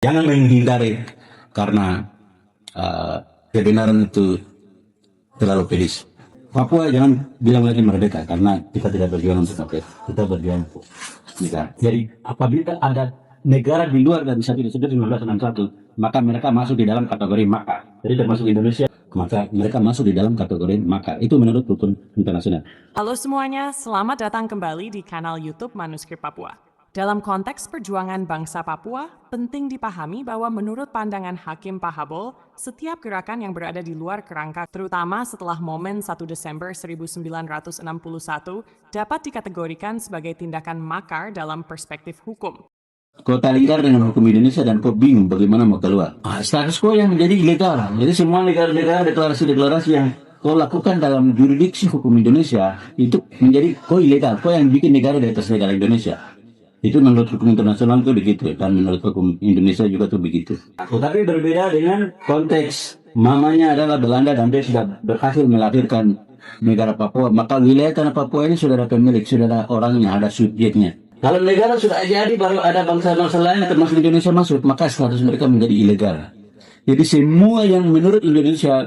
Jangan menghindari karena kebenaran itu terlalu pedis. Papua jangan bilang lagi merdeka karena kita tidak berjuang untuk merdeka, kita berjuang untuk negara. Jadi apabila ada negara di luar dari 1961, maka mereka masuk di dalam kategori maka. Jadi termasuk Indonesia, maka mereka masuk di dalam kategori maka. Itu menurut hukum internasional. Halo semuanya, selamat datang kembali di kanal YouTube Manuskrip Papua. Dalam konteks perjuangan bangsa Papua, penting dipahami bahwa menurut pandangan Hakim Pahabol, setiap gerakan yang berada di luar kerangka, terutama setelah momen 1 Desember 1961, dapat dikategorikan sebagai tindakan makar dalam perspektif hukum. Kau tak lingkar dengan hukum Indonesia dan kau bingung bagaimana mau keluar. Status quo yang menjadi ilegal. Jadi semua negara-negara deklarasi-deklarasi yang kau lakukan dalam jurisdiksi hukum Indonesia itu menjadi kau ilegal. Kau yang bikin negara di atas negara Indonesia. Itu menurut hukum internasional itu begitu, dan menurut hukum Indonesia juga itu begitu. Tetapi berbeda dengan konteks mamanya adalah Belanda dan dia sudah berhasil melahirkan negara Papua, maka wilayah tanah Papua ini sudah ada pemilik, sudah ada orangnya, ada subjeknya. Kalau negara sudah jadi baru ada bangsa-bangsa lain termasuk Indonesia masuk, maka status mereka menjadi ilegal. Jadi semua yang menurut Indonesia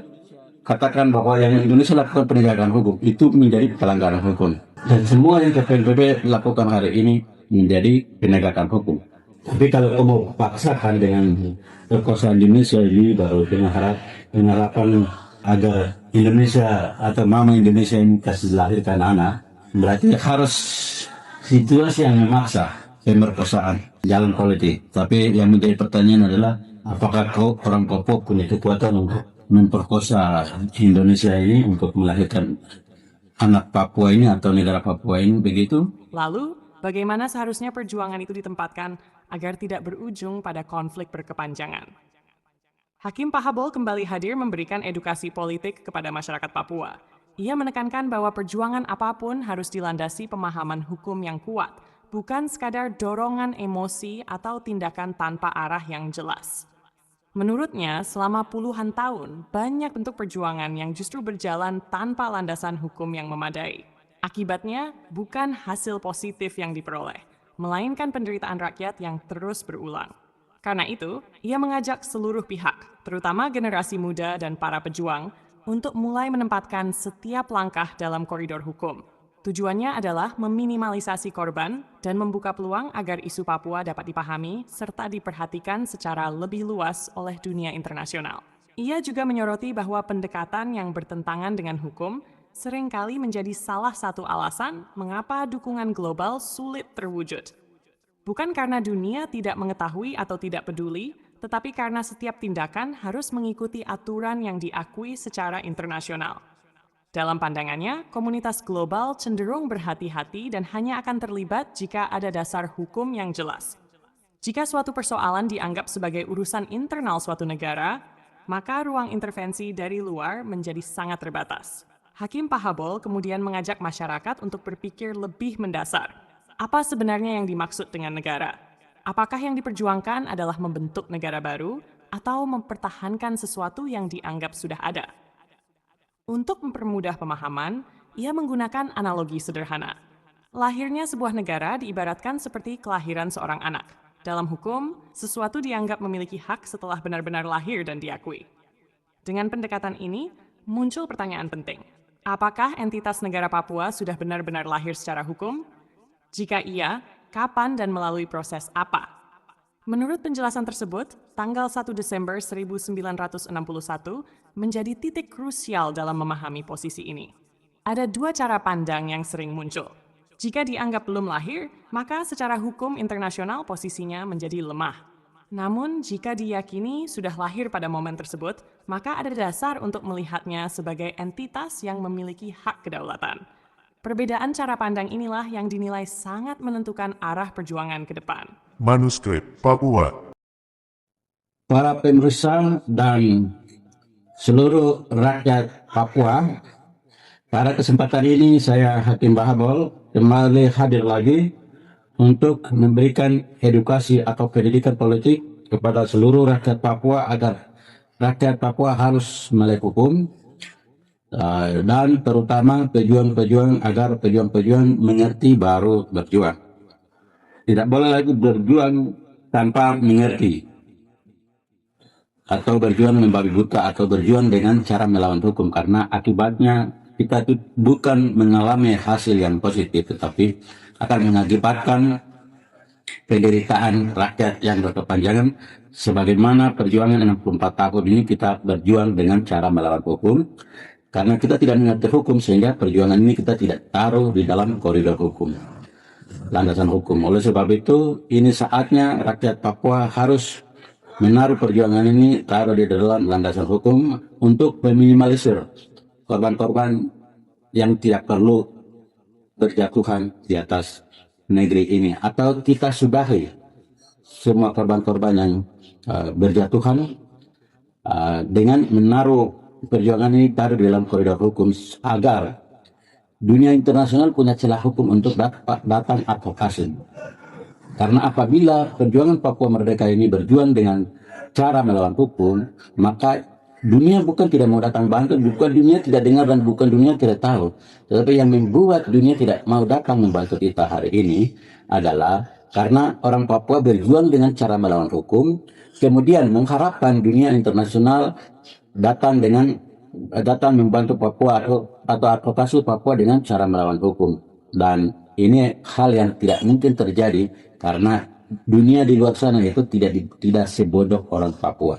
katakan bahwa yang Indonesia lakukan penegakan hukum itu menjadi pelanggaran hukum. Dan semua yang KPNPB lakukan hari ini menjadi penegakan hukum. Tapi kalau kamu paksakan dengan kekuasaan Indonesia ini baru dengan harapan agar Indonesia atau mama Indonesia ini kasih lahirkan anak, berarti harus situasi yang memaksa pemerkosaan jalan politik. Tapi yang menjadi pertanyaan adalah apakah orang Papua punya kekuatan untuk memperkosa Indonesia ini untuk melahirkan anak Papua ini atau negara Papua ini begitu? Lalu, bagaimana seharusnya perjuangan itu ditempatkan agar tidak berujung pada konflik berkepanjangan? Hakim Pahabol kembali hadir memberikan edukasi politik kepada masyarakat Papua. Ia menekankan bahwa perjuangan apapun harus dilandasi pemahaman hukum yang kuat, bukan sekadar dorongan emosi atau tindakan tanpa arah yang jelas. Menurutnya, selama puluhan tahun, banyak bentuk perjuangan yang justru berjalan tanpa landasan hukum yang memadai. Akibatnya, bukan hasil positif yang diperoleh, melainkan penderitaan rakyat yang terus berulang. Karena itu, ia mengajak seluruh pihak, terutama generasi muda dan para pejuang, untuk mulai menempatkan setiap langkah dalam koridor hukum. Tujuannya adalah meminimalisasi korban dan membuka peluang agar isu Papua dapat dipahami serta diperhatikan secara lebih luas oleh dunia internasional. Ia juga menyoroti bahwa pendekatan yang bertentangan dengan hukum seringkali menjadi salah satu alasan mengapa dukungan global sulit terwujud. Bukan karena dunia tidak mengetahui atau tidak peduli, tetapi karena setiap tindakan harus mengikuti aturan yang diakui secara internasional. Dalam pandangannya, komunitas global cenderung berhati-hati dan hanya akan terlibat jika ada dasar hukum yang jelas. Jika suatu persoalan dianggap sebagai urusan internal suatu negara, maka ruang intervensi dari luar menjadi sangat terbatas. Hakim Pahabol kemudian mengajak masyarakat untuk berpikir lebih mendasar. Apa sebenarnya yang dimaksud dengan negara? Apakah yang diperjuangkan adalah membentuk negara baru atau mempertahankan sesuatu yang dianggap sudah ada? Untuk mempermudah pemahaman, ia menggunakan analogi sederhana. Lahirnya sebuah negara diibaratkan seperti kelahiran seorang anak. Dalam hukum, sesuatu dianggap memiliki hak setelah benar-benar lahir dan diakui. Dengan pendekatan ini, muncul pertanyaan penting. Apakah entitas negara Papua sudah benar-benar lahir secara hukum? Jika iya, kapan dan melalui proses apa? Menurut penjelasan tersebut, tanggal 1 Desember 1961 menjadi titik krusial dalam memahami posisi ini. Ada dua cara pandang yang sering muncul. Jika dianggap belum lahir, maka secara hukum internasional posisinya menjadi lemah. Namun, jika diyakini sudah lahir pada momen tersebut, maka ada dasar untuk melihatnya sebagai entitas yang memiliki hak kedaulatan. Perbedaan cara pandang inilah yang dinilai sangat menentukan arah perjuangan ke depan. Manuskrip Papua. Para pemirsa dan seluruh rakyat Papua, pada kesempatan ini saya Hakim Pahabol kembali hadir lagi untuk memberikan edukasi atau pendidikan politik kepada seluruh rakyat Papua agar rakyat Papua harus melek hukum dan terutama pejuang-pejuang agar pejuang-pejuang mengerti baru berjuang. Tidak boleh lagi berjuang tanpa mengerti. atau berjuang membabi buta atau berjuang dengan cara melawan hukum, karena akibatnya kita itu bukan mengalami hasil yang positif tetapi akan mengakibatkan penderitaan rakyat yang berkepanjangan. Sebagaimana perjuangan 64 tahun ini kita berjuang dengan cara melawan hukum, karena kita tidak mengerti hukum sehingga perjuangan ini kita tidak taruh di dalam koridor hukum, landasan hukum. Oleh sebab itu ini saatnya rakyat Papua harus menaruh perjuangan ini taruh di dalam landasan hukum untuk meminimalisir korban-korban yang tidak perlu berjatuhan di atas negeri ini, atau kita sudahi semua korban-korban yang berjatuhan dengan menaruh perjuangan ini taruh di dalam koridor hukum agar dunia internasional punya celah hukum untuk datang advokasi. Karena apabila perjuangan Papua Merdeka ini berjuang dengan cara melawan hukum, maka dunia bukan tidak mau datang bantu, bukan dunia tidak dengar dan bukan dunia tidak tahu. Tetapi yang membuat dunia tidak mau datang membantu kita hari ini adalah karena orang Papua berjuang dengan cara melawan hukum, kemudian mengharapkan dunia internasional datang membantu Papua atau advokasi Papua dengan cara melawan hukum. Dan ini hal yang tidak mungkin terjadi karena dunia di luar sana itu tidak sebodoh orang Papua.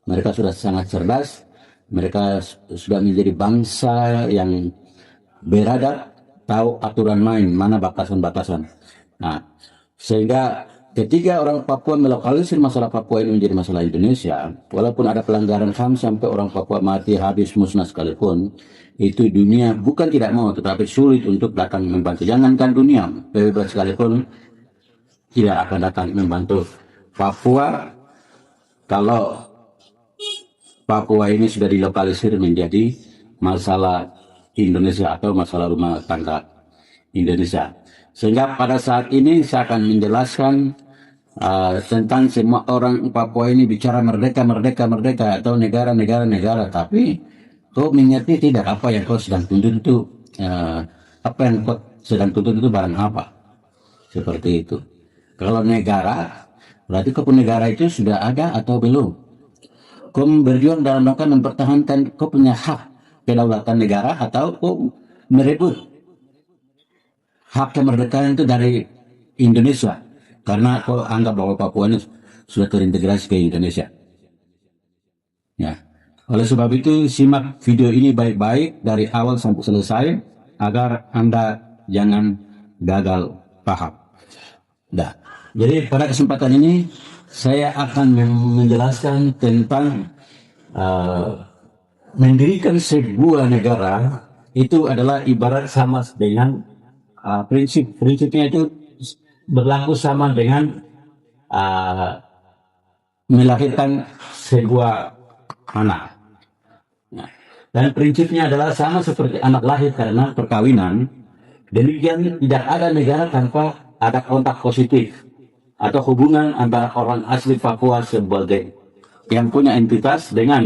Mereka sudah sangat cerdas, mereka sudah menjadi bangsa yang beradab, tahu aturan main, mana batasan-batasan. Nah, sehingga ketika orang Papua melokalisir masalah Papua ini menjadi masalah Indonesia, walaupun ada pelanggaran HAM sampai orang Papua mati, habis, musnah sekalipun, itu dunia bukan tidak mau, tetapi sulit untuk datang membantu. Jangankan dunia, PBB sekalipun tidak akan datang membantu Papua kalau Papua ini sudah dilokalisir menjadi masalah Indonesia atau masalah rumah tangga Indonesia. Sehingga pada saat ini saya akan menjelaskan tentang semua orang Papua ini bicara merdeka atau negara, tapi kau mengerti tidak apa yang kau sedang tuntut itu, apa yang kau sedang tuntut itu barang apa? Seperti itu. Kalau negara, berarti kau punya negara itu sudah ada atau belum? Kau berjuang dalam rangka mempertahankan kau punya hak kedaulatan negara atau kau merebut hak kemerdekaan itu dari Indonesia karena kau anggap bahwa Papua ini sudah terintegrasi ke Indonesia. Ya. Oleh sebab itu simak video ini baik-baik dari awal sampai selesai agar Anda jangan gagal paham. Nah, jadi pada kesempatan ini saya akan menjelaskan tentang mendirikan sebuah negara itu adalah ibarat sama dengan prinsipnya itu berlaku sama dengan melahirkan sebuah anak. Nah, dan prinsipnya adalah sama seperti anak lahir karena perkawinan. Demikian tidak ada negara tanpa ada kontak positif atau hubungan antara orang asli Papua sebagai yang punya entitas dengan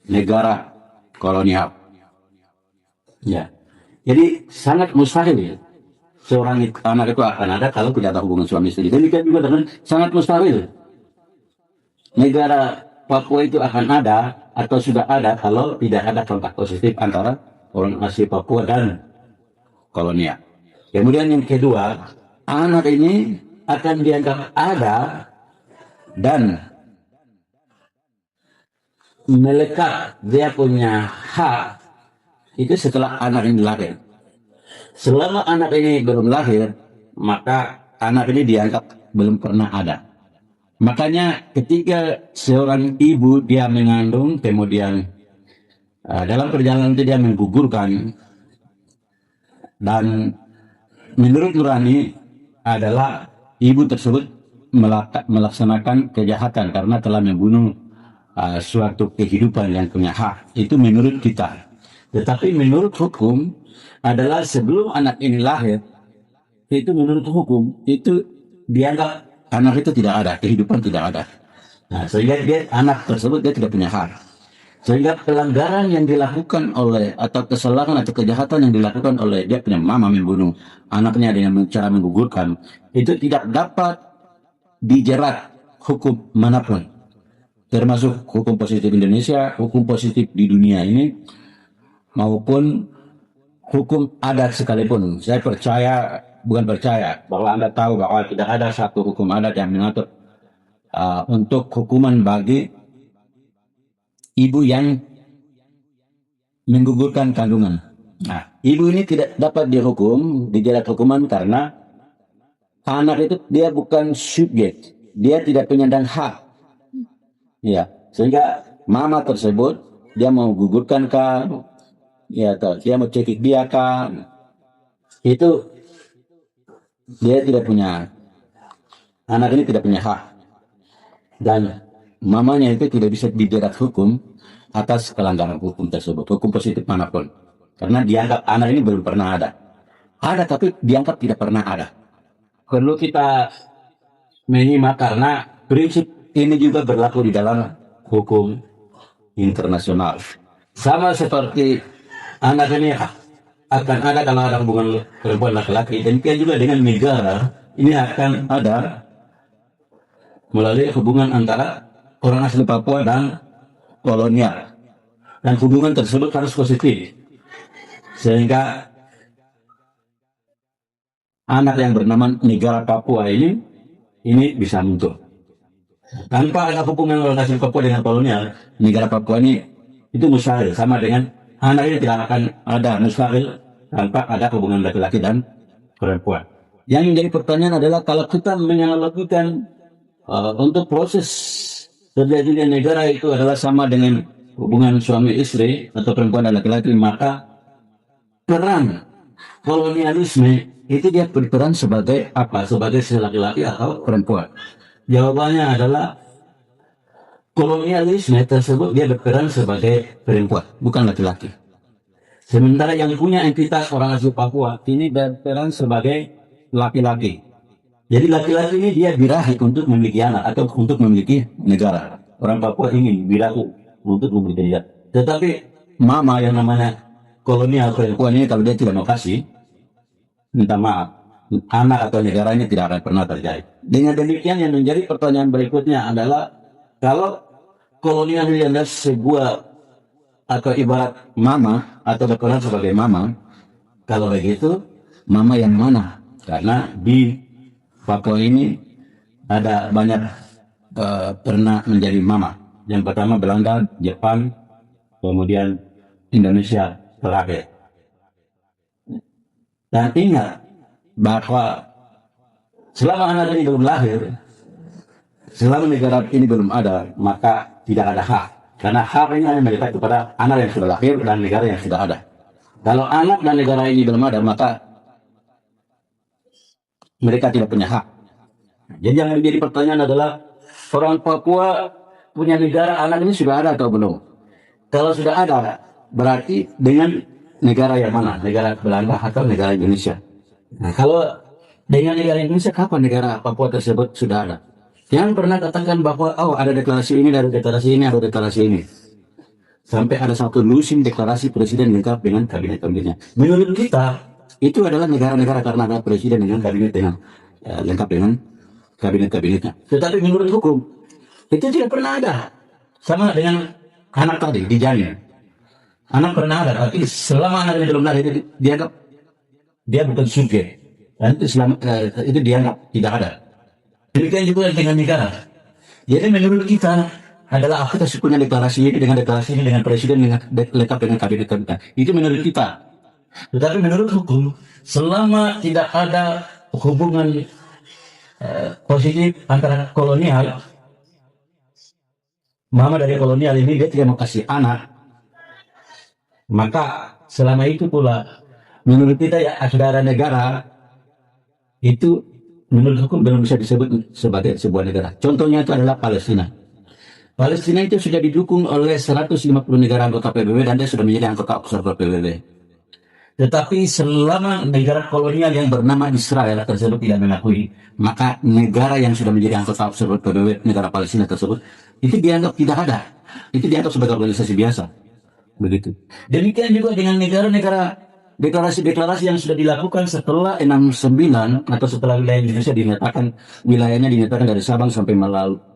negara kolonial. Ya. Jadi sangat mustahil seorang anak itu akan ada kalau tidak ada hubungan suami istri. Demikian juga dengan sangat mustahil negara Papua itu akan ada atau sudah ada kalau tidak ada kontak positif antara orang asli Papua dan kolonial. Kemudian yang kedua, anak ini akan dianggap ada dan melekat dia punya hak itu setelah anak ini lahir. Selama anak ini belum lahir, maka anak ini dianggap belum pernah ada. Makanya ketika seorang ibu dia mengandung, kemudian dalam perjalanan itu dia menggugurkan, dan menurut nurani adalah ibu tersebut melaksanakan kejahatan karena telah membunuh suatu kehidupan yang punya hak. Itu menurut kita. Tetapi menurut hukum adalah sebelum anak ini lahir, itu menurut hukum itu dianggap anak itu tidak ada, kehidupan tidak ada. Nah, sehingga anak tersebut dia tidak punya hak. Sehingga pelanggaran yang dilakukan oleh atau kesalahan atau kejahatan yang dilakukan oleh dia punya mama membunuh anaknya dengan cara menggugurkan itu tidak dapat dijerat hukum manapun. termasuk hukum positif Indonesia, hukum positif di dunia ini, maupun hukum adat sekalipun. Saya percaya, bukan percaya, bahwa Anda tahu bahwa tidak ada satu hukum adat yang mengatur untuk hukuman bagi ibu yang menggugurkan kandungan. Nah, ibu ini tidak dapat dihukum, dijerat hukuman karena anak itu dia bukan subjek, dia tidak penyandang hak. Ya, sehingga mama tersebut dia mau gugurkan kah, ya, atau dia mau cekik dia kah, itu dia tidak punya, anak ini tidak punya hak, dan mamanya itu tidak bisa dijerat hukum atas pelanggaran hukum tersebut, hukum positif manapun, karena dianggap anak ini belum pernah ada, tapi dianggap tidak pernah ada. Perlu kita menyimak karena prinsip ini juga berlaku di dalam hukum internasional. Sama seperti anak ini akan ada kalau ada hubungan perempuan laki-laki, demikian juga dengan negara ini akan ada melalui hubungan antara orang asli Papua dan kolonial, dan hubungan tersebut harus positif, sehingga anak yang bernama negara Papua ini bisa muncul. Tanpa ada hubungan orang asli Papua dengan kolonial, negara Papua ini itu mustahil, sama dengan anak ini tidak akan ada, mustahil tanpa ada hubungan laki-laki dan perempuan. Yang menjadi pertanyaan adalah kalau kita menganalogikan untuk proses terjadinya negara itu adalah sama dengan hubungan suami istri atau perempuan dan laki-laki, maka peran kolonialisme itu dia berperan sebagai apa? Sebagai laki-laki atau perempuan? Jawabannya adalah kolonialisme tersebut dia berperan sebagai perempuan, bukan laki-laki. Sementara yang punya entitas orang asli Papua ini berperan sebagai laki-laki. Jadi laki-laki ini dia birahi untuk memiliki anak atau untuk memiliki negara. Orang Papua ingin birahi untuk memiliki negara. Tetapi mama yang namanya kolonial perempuan ini kalau dia tidak mau kasih, minta maaf, anak atau negara ini tidak akan pernah terjadi. Dengan demikian yang menjadi pertanyaan berikutnya adalah kalau kolonial ini adalah sebuah atau ibarat mama atau berperan sebagai mama, kalau begitu mama yang mana? Karena di Papua ini ada banyak pernah menjadi mama. Yang pertama Belanda, Jepang, kemudian Indonesia terakhir. Dan ingat bahwa selama anak ini belum lahir, selama negara ini belum ada, maka tidak ada hak. Karena hak ini hanya melekat kepada anak yang sudah lahir dan negara yang sudah ada. Kalau anak dan negara ini belum ada, maka mereka tidak punya hak. Jadi yang menjadi pertanyaan adalah orang Papua punya negara, anak ini sudah ada atau belum? Kalau sudah ada, berarti dengan negara yang mana? Negara Belanda atau negara Indonesia? Nah, kalau dengan negara Indonesia, kapan negara Papua tersebut sudah ada? Jangan pernah katakan bahwa ada deklarasi ini, ada deklarasi ini, ada deklarasi ini. Sampai ada satu lusin deklarasi presiden lengkap dengan kabinet-kabinetnya. Menurut kita, itu adalah negara-negara karena ada presiden dengan kabinet dengan lengkap dengan kabinet-kabinetnya. Tetapi menurut hukum, itu tidak pernah ada. Sama dengan anak tadi, dijamin. Anak pernah ada, tapi selama anak ini belum lahir, dianggap dia bukan subjek. Dan itu dianggap tidak ada. Demikian juga dengan negara. Jadi menurut kita adalah kita punya deklarasi ini dengan deklarasi ini dengan presiden dengan lengkap dengan kabinet-kabinetnya. Itu menurut kita. Tetapi menurut hukum, selama tidak ada hubungan positif antara kolonial, mama dari kolonial ini dia tidak mau kasih anak, maka selama itu pula menurut kita ya saudara negara itu menurut hukum belum bisa disebut sebagai sebuah negara. Contohnya itu adalah Palestina. Palestina itu sudah didukung oleh 150 negara anggota PBB dan dia sudah menjadi anggota observer PBB. Tetapi selama negara kolonial yang bernama Israel tersebut tidak mengakui, maka negara yang sudah menjadi anggota observer PBB, negara Palestina tersebut, itu dianggap tidak ada. Itu dianggap sebagai organisasi biasa. Begitu. Demikian juga dengan negara-negara deklarasi-deklarasi yang sudah dilakukan setelah 69 atau setelah wilayah Indonesia wilayahnya dinyatakan dari Sabang sampai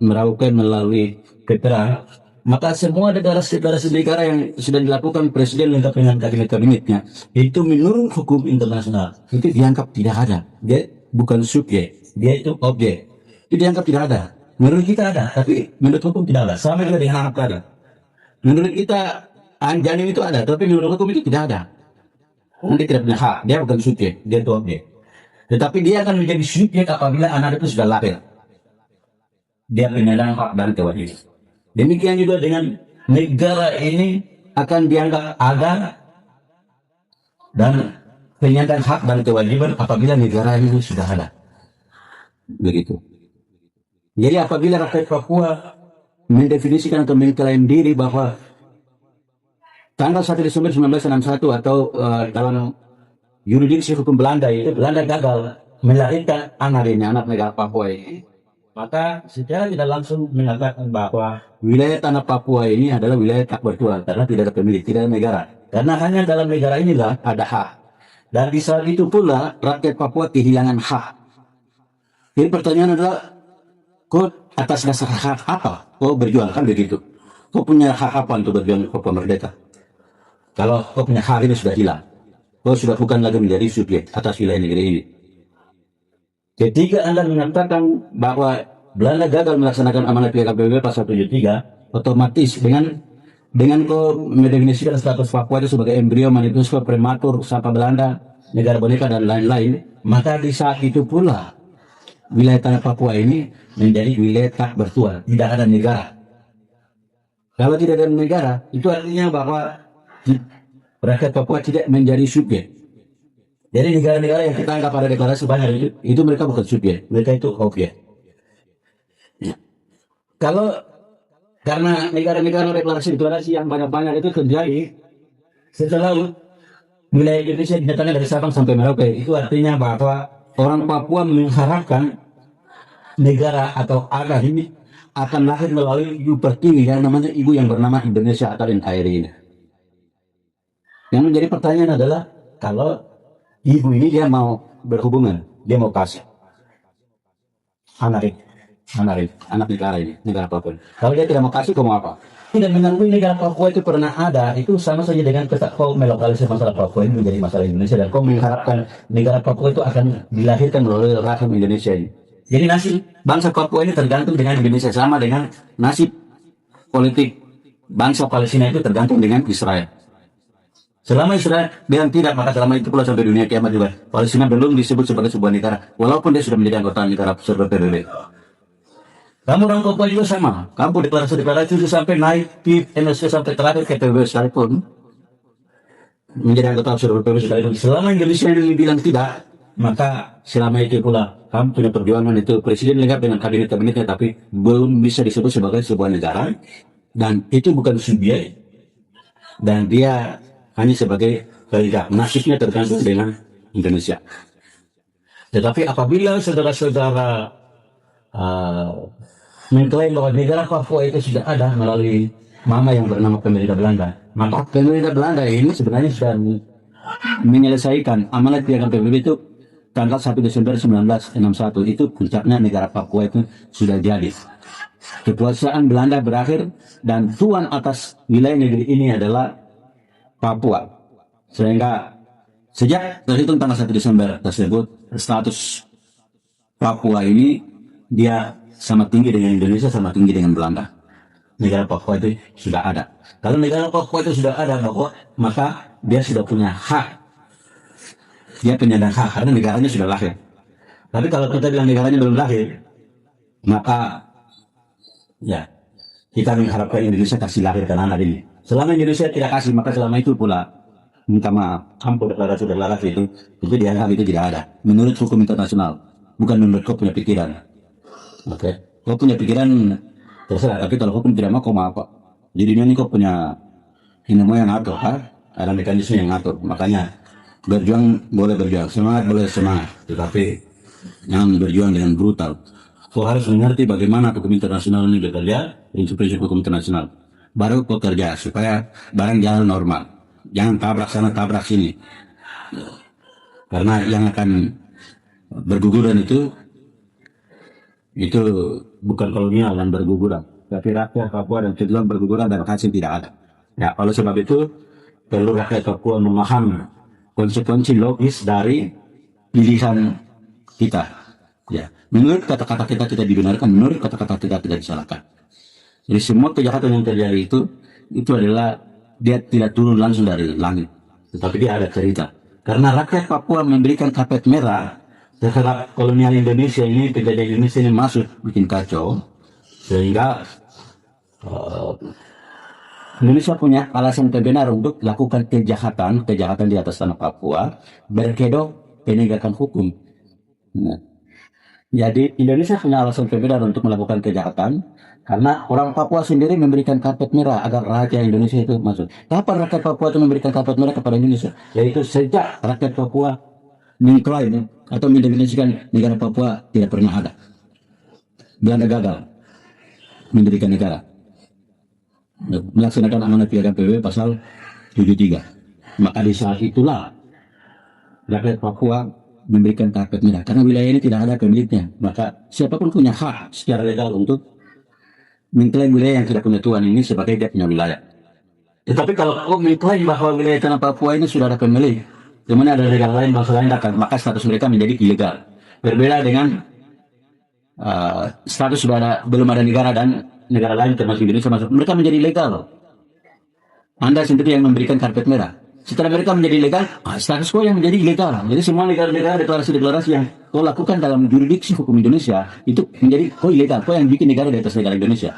Merauke melalui Kepera, maka semua deklarasi-deklarasi negara yang sudah dilakukan Presiden lengkap dengan kabinet-kabinetnya itu menurut hukum internasional itu dianggap tidak ada. Dia bukan subjek, dia itu objek. Itu dianggap tidak ada. Menurut kita ada, tapi menurut hukum tidak ada. Sama juga dengan hak ada. Menurut kita janin itu ada, tapi menurut hukum itu tidak ada. Dia tidak punya hak, dia bukan subjek, dia itu objek. Tetapi dia akan menjadi subjek apabila anak itu sudah lahir. Dia penyandang hak dan kewajiban. Demikian juga dengan negara ini akan dianggap ada dan penyandang hak dan kewajiban apabila negara ini sudah ada. Begitu. Jadi apabila rakyat Papua mendefinisikan atau mengklaim diri bahwa tanggal 1 Desember 1961 atau dalam yuridiksi hukum Belanda itu Belanda gagal melahirkan anak negara Papua ini, maka secara tidak langsung mengatakan bahwa wilayah tanah Papua ini adalah wilayah tak bertuan karena tidak ada pemilik, tidak ada negara. Karena hanya dalam negara inilah ada hak. Dan di saat itu pula rakyat Papua kehilangan hak. Jadi pertanyaan adalah, kau atas dasar hak apa kau berjuang, kan begitu? Kau punya hak apa untuk berjuang Papua merdeka? Kalau kau punya hak ini sudah hilang, kau sudah bukan lagi menjadi subjek atas wilayah negeri ini. Ketika Anda mengatakan bahwa Belanda gagal melaksanakan amanat PKPBB pasal 73, otomatis dengan kau mendefinisikan status Papua itu sebagai embrio manifesto prematur sapa Belanda, negara boneka dan lain-lain, maka di saat itu pula wilayah tanah Papua ini menjadi wilayah tak bertuan, tidak ada negara. Kalau tidak ada negara, itu artinya bahwa rakyat Papua tidak menjadi subjek. Jadi negara-negara yang kita anggap pada deklarasi banyak itu mereka bukan subjek, mereka itu objek. Ya. Karena negara-negara deklarasi-deklarasi yang banyak-banyak itu terjadi setelah wilayah Indonesia dinyatakan dari Sabang sampai Merauke, itu artinya bahwa orang Papua mengharapkan negara atau ada ini akan lahir melalui ibu pertiwi yang namanya ibu yang bernama Indonesia atau NKRI ini. Yang menjadi pertanyaan adalah, kalau ibu ini dia mau berhubungan, dia mau kasih anak negara ini, negara Papua. Kalau dia tidak mau kasih, kamu apa? Tidak mengakui negara Papua itu pernah ada, itu sama saja dengan kau melokalisir masalah Papua ini menjadi masalah Indonesia, dan kau mengharapkan negara Papua itu akan dilahirkan melalui rahim Indonesia ini. Jadi nasib bangsa Papua ini tergantung dengan Indonesia, sama dengan nasib politik bangsa Palestina itu tergantung dengan Israel. Selama Israel bilang tidak, maka selama itu pula sampai dunia kiamat juga Palestina belum disebut sebagai sebuah negara, walaupun dia sudah menjadi anggota negara peserta PBB. Kamu orang Papua juga sama. Kamu deklarasi itu sampai naik PIB MSC sampai terakhir ke PBB sekalipun menjadi anggota peserta PBB sekalipun. Selama Indonesia ini bilang tidak, maka selama itu pula kamu punya perjuangan itu presiden lengkap dengan kabinet-kabinetnya, tapi belum bisa disebut sebagai sebuah negara, dan itu bukan subjek, dan dia hanya sebagai pelikat. Nasibnya tergantung dengan Indonesia. Tetapi apabila saudara-saudara mengklaim bahwa negara Papua itu sudah ada melalui mama yang bernama pemerintah Belanda, maka pemerintah Belanda ini sebenarnya sudah menyelesaikan amanat piagam PBB itu tanggal 1 Desember 1961. Itu puncaknya negara Papua itu sudah jadi. Kekuasaan Belanda berakhir dan tuan atas wilayah negeri ini adalah Papua. Sehingga sejak terhitung tanggal 1 Desember tersebut, status Papua ini dia sama tinggi dengan Indonesia, sama tinggi dengan Belanda. Negara Papua itu sudah ada. Kalau negara Papua itu sudah ada, maka dia sudah punya hak. Dia penyandang hak karena negaranya sudah lahir. Tapi kalau kita bilang negaranya belum lahir, maka ya kita mengharapkan Indonesia kasih lahirkan anak ini. Selama Indonesia tidak kasih, maka selama itu pula minta maaf. Kamu deklarasi itu dianggap itu tidak ada. Menurut hukum internasional, bukan menurut kau punya pikiran. Oke, kau punya pikiran terserah. Tapi kalau hukum tidak mau, kau mau apa? Jadi ini kau punya dinamo yang ngatur, ada mekanisme yang ngatur. Makanya berjuang boleh berjuang, semangat boleh semangat, tetapi jangan berjuang dengan brutal. Kau harus mengerti bagaimana hukum internasional ini bekerja, prinsip-prinsip hukum internasional. Baru kau kerja supaya barang jalan normal. Jangan tabrak sana tabrak sini. Karena yang akan berguguran itu bukan kolonial yang berguguran, tapi rakyat Papua dan tujuan berguguran dan hasil tidak ada. Ya, oleh sebab itu perlu rakyat Papua memahami konsekuensi logis dari pilihan kita. Ya, menurut kata-kata kita tidak dibenarkan, menurut kata-kata kita tidak disalahkan. Jadi semua kejahatan yang terjadi itu adalah dia tidak turun langsung dari langit, tetapi dia ada cerita. Karena rakyat Papua memberikan karpet merah setelah kolonial Indonesia ini, penjajah Indonesia ini masuk bikin kacau, sehingga Indonesia punya alasan kebenaran untuk lakukan kejahatan di atas tanah Papua berkedok penegakan hukum. Nah, jadi Indonesia punya alasan kebenaran untuk melakukan kejahatan karena orang Papua sendiri memberikan karpet merah agar rakyat Indonesia itu masuk. Kapan rakyat Papua itu memberikan karpet merah kepada Indonesia? Yaitu sejak rakyat Papua mengklaim atau mendefinisikan negara Papua tidak pernah ada. Belanda gagal mendirikan negara, melaksanakan amanat Piagam PBB pasal 73. Maka di saat itulah rakyat Papua memberikan karpet merah karena wilayah ini tidak ada pemiliknya. Maka siapapun punya hak secara legal untuk mengklaim wilayah yang tidak punya tuan ini sebagai dia punya wilayah. Tetapi kalau mengklaim bahwa wilayah tanah Papua ini sudah ada pemilik, kemudian ada negara lain, bangsa lain datang, maka status mereka menjadi ilegal. Berbeda dengan status belum ada negara dan negara lain termasuk Indonesia masuk, mereka menjadi legal. Anda sendiri yang memberikan karpet merah. Setelah mereka menjadi legal, status quo yang menjadi ilegal. Jadi semua negara-negara deklarasi-deklarasi yang kau lakukan dalam jurisdiksi hukum Indonesia itu menjadi kau ilegal. Kau yang bikin negara di atas negara Indonesia.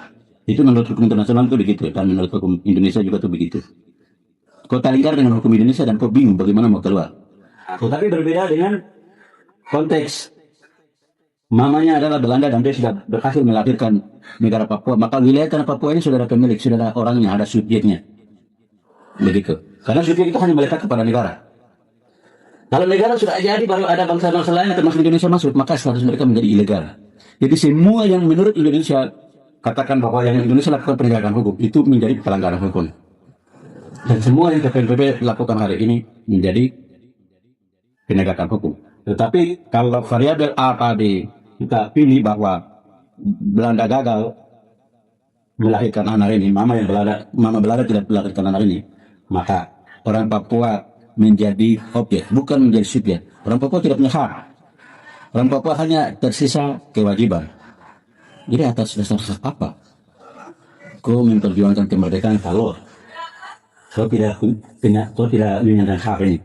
Itu menurut hukum internasional itu begitu, dan menurut hukum Indonesia juga itu begitu. Kau talingkar dengan hukum Indonesia dan kau bingung bagaimana mau keluar. Tetapi berbeda dengan konteks mamanya adalah Belanda dan dia sudah berhasil melahirkan negara Papua, maka wilayah tanah Papua ini sudah ada pemilik, sudah ada orangnya, ada subjeknya. Begitu. Karena subjek itu hanya melekat kepada negara. Kalau negara sudah jadi baru ada bangsa-bangsa lain termasuk Indonesia masuk, maka status mereka menjadi ilegal. Jadi semua yang menurut Indonesia katakan bahwa yang Indonesia lakukan penegakan hukum itu menjadi pelanggaran hukum. Dan semua yang KPNPB lakukan hari ini menjadi penegakan hukum. Tetapi kalau variabel A tadi kita pilih bahwa Belanda gagal melahirkan anak ini, mama Belanda tidak melahirkan anak ini, maka orang Papua menjadi objek, bukan menjadi subjek. Orang Papua tidak punya hak. Orang Papua hanya tersisa kewajiban. Jadi atas dasar apa? Kau memperjuangkan kemerdekaan kalau kau tidak menyenangkan hak ini.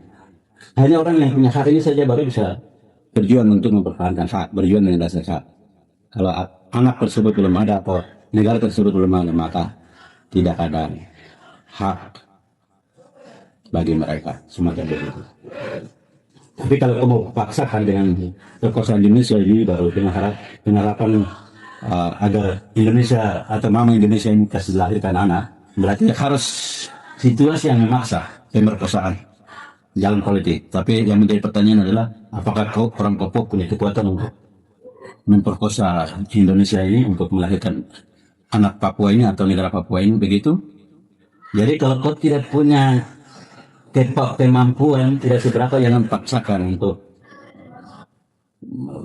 Hanya orang yang punya hak ini saja baru bisa berjuang untuk mempertahankan hak, berjuang dengan dasar hak. Kalau anak tersebut belum ada atau negara tersebut belum ada, maka tidak ada hak bagi mereka, semacam begitu. Tapi kalau kamu paksakan dengan kekuasaan Indonesia ini baru dengan harapan agar Indonesia atau mama Indonesia ini kasih lahirkan anak, berarti harus situasi yang memaksa pemerkosaan jalan politik. Tapi yang menjadi pertanyaan adalah apakah orang Papua punya kekuatan untuk memperkosa Indonesia ini untuk melahirkan anak Papua ini atau negara Papua ini, begitu? Jadi kalau kau tidak punya kemampuan, tidak seberapa jangan paksakan untuk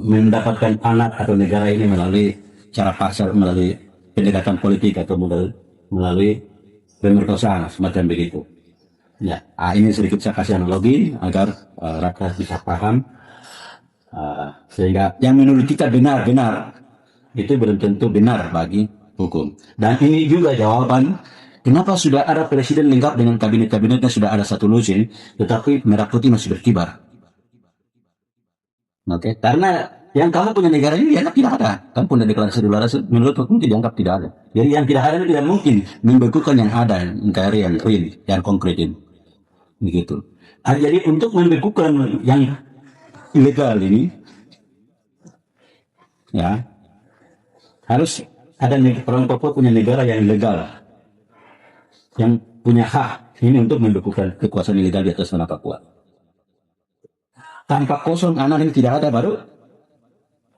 mendapatkan anak atau negara ini melalui cara paksa, melalui pendekatan politik atau melalui pemerkosaan semacam begitu. Ya, ini sedikit saya kasih analogi agar rakyat bisa paham, sehingga yang menurut kita benar itu belum tentu benar bagi hukum. Dan ini juga jawaban kenapa sudah ada presiden lengkap dengan kabinet-kabinetnya, sudah ada satu lusin, tetapi merah putih masih berkibar. Oke, karena yang kamu punya negara ini dianggap tidak ada. Kamu punya deklarasi menurut hukum dianggap tidak ada. Jadi yang tidak ada itu tidak mungkin membekukan yang ada, negara yang real, yang konkret ini. Begitu. Jadi untuk membekukan yang ilegal ini, ya harus ada orang Papua punya negara yang legal, yang punya hak ini untuk membekukan kekuasaan ilegal di atas tanah Papua. Tanpa kosong anak ini tidak ada, baru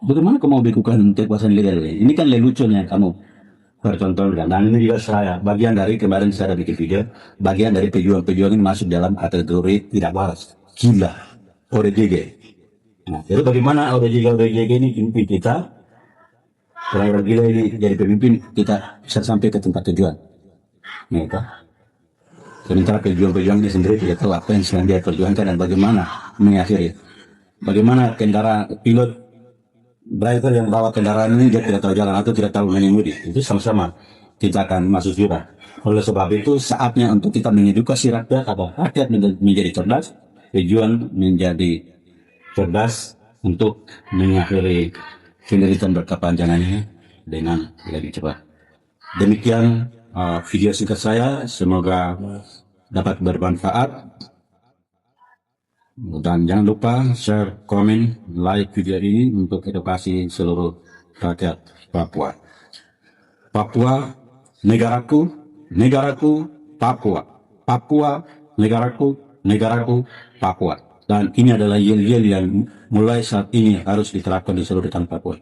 bagaimana kamu mau bekukan kekuasaan ilegal ini? Ini kan lelucon yang kamu pertontonkan. Dan ini juga saya bagian dari kemarin saya bikin video, bagian dari pejuang-pejuang ini masuk dalam kategori tidak waras. gila ODJG. Nah, jadi bagaimana ODJG ini pimpin kita, orang gila ini jadi pemimpin kita bisa sampai ke tempat tujuan. Nah, itu. Sementara pejuang-pejuang ini sendiri tidak tahu apa yang sedang dia perjuangkan dan bagaimana mengakhiri. Bagaimana kendaraan pilot driver yang bawa kendaraan ini dia tidak tahu jalan atau tidak tahu mengemudi, itu sama-sama kita akan masuk jurang. Oleh sebab itu saatnya untuk kita mengedukasi rakyat agar rakyat menjadi cerdas, pejuang menjadi cerdas untuk mengakhiri penderitaan berkepanjangan ini dengan lebih cepat. Demikian video singkat saya, semoga dapat bermanfaat. Dan jangan lupa share, komen, like video ini untuk edukasi seluruh rakyat Papua. Papua, negaraku, negaraku, Papua. Papua, negaraku, negaraku, Papua. Dan ini adalah yel-yel yang mulai saat ini harus diterapkan di seluruh tanah Papua.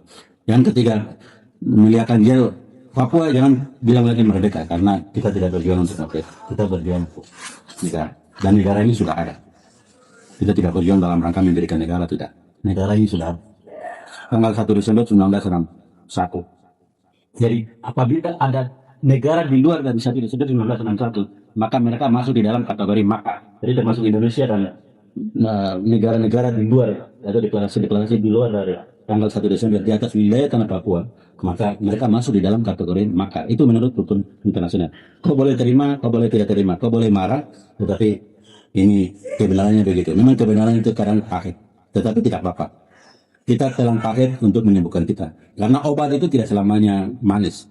Yang ketiga, melihatkan yel Papua jangan bilang lagi merdeka, karena kita tidak berjuang untuk merdeka. Kita berjuang untuk negara. Dan negara ini sudah ada. Kita tidak berjuang dalam rangka mendirikan negara, tidak. Negara ini sudah tanggal 1 Desember 1961. Jadi apabila ada negara di luar dari 1 Desember 1961, maka mereka masuk di dalam kategori maka. Jadi termasuk Indonesia dan negara-negara di luar atau deklarasi-deklarasi di luar dari tanggal 1 Desember di atas wilayah tanah Papua, maka mereka masuk di dalam kategori maka. Itu menurut hukum internasional. Kau boleh terima, kau boleh tidak terima, kau boleh marah, tetapi ini kebenarannya begitu. Memang kebenaran itu kadang pahit, tetapi tidak apa-apa. Kita telan pahit untuk menyembuhkan kita. Karena obat itu tidak selamanya manis.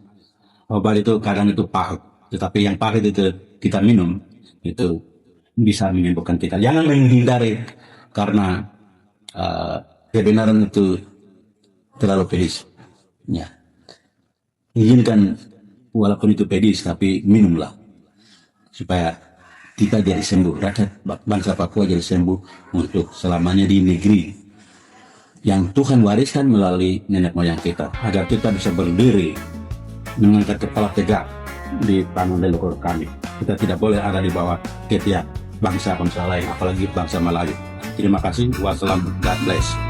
Obat itu kadang itu pahit, tetapi yang pahit itu kita minum itu bisa menyembuhkan kita. Jangan menghindari karena kebenaran itu terlalu pedis. Ya. Izinkan walaupun itu pedis, tapi minumlah supaya kita jadi sembuh, rakyat bangsa Papua jadi sembuh untuk selamanya di negeri yang Tuhan wariskan melalui nenek moyang kita, agar kita bisa berdiri mengangkat kepala tegak di tangan leluhur kami. Kita tidak boleh ada di bawah ketiak bangsa-bangsa lain, apalagi bangsa Melayu. Terima kasih. Wassalam. God bless.